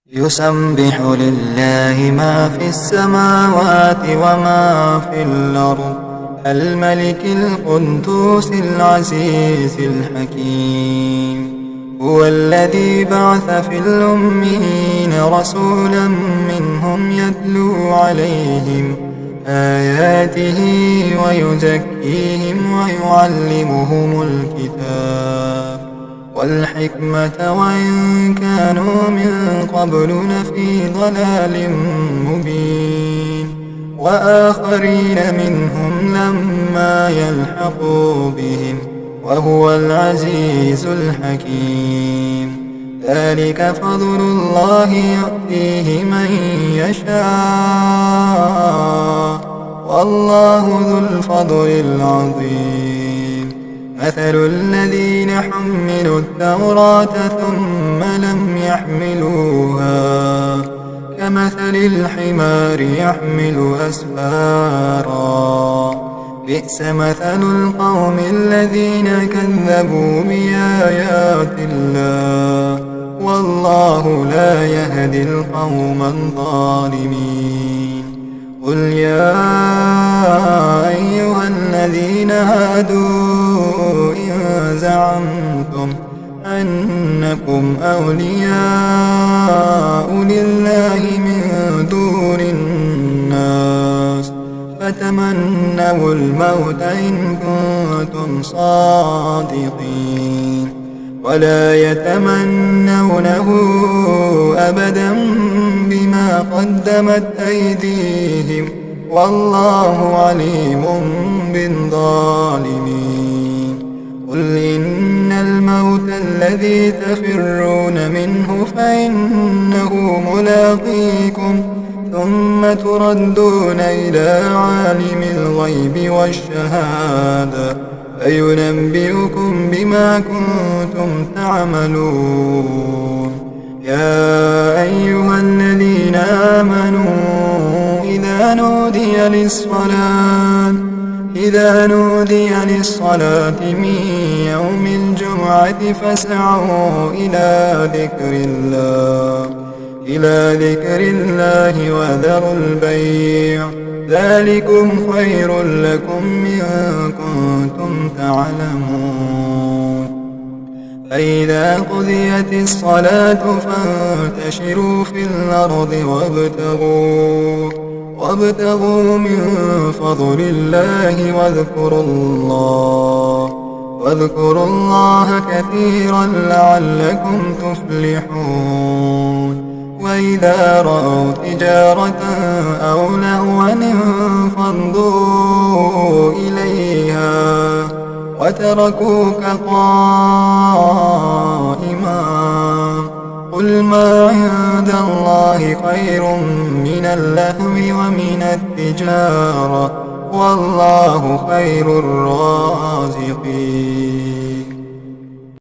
يسبح لله ما في السماوات وما في الأرض الملك القدوس العزيز الحكيم. هو الذي بعث في الأميين رسولا منهم يتلو عليهم آياته ويزكيهم ويعلمهم الكتاب والحكمة وإن كانوا من قبل لفي ضلال مبين، وآخرين منهم لما يلحقوا بهم وهو العزيز الحكيم. ذلك فضل الله يؤتيه من يشاء والله ذو الفضل العظيم. مثل الذين حملوا التوراة ثم لم يحملوها كمثل الحمار يحمل أسفارا، بئس مثل القوم الذين كذبوا بآيات الله والله لا يهدي القوم الظالمين. قل يا أيها الذين هادوا إن زعمتم أنكم أولياء لله من دون الناس فتمنوا الموت إن كنتم صادقين ولا يتمنونه أبدا بما قدمت أيديهم والله عليم بالظالمين. قل إن الموت الذي تفرون منه فإنه ملاقيكم ثم تردون إلى عالم الغيب والشهادة فينبئكم بما كنتم تعملون. يا أيها الذين آمنوا إذا نودي للصلاة من يوم الجمعة فاسعوا إلى ذكر الله وذروا البيع ذلكم خير لكم إن كنتم تعلمون. فإذا قضيت الصلاة فانتشروا في الأرض وابتغوا من فضل الله واذكروا الله كثيرا لعلكم تفلحون. وإذا رأوا تجارة أو لهوا انفضوا إليها وتركوك قائما. قل ما عند الله خير من اللهو ومن التجارة والله خير الرازقين.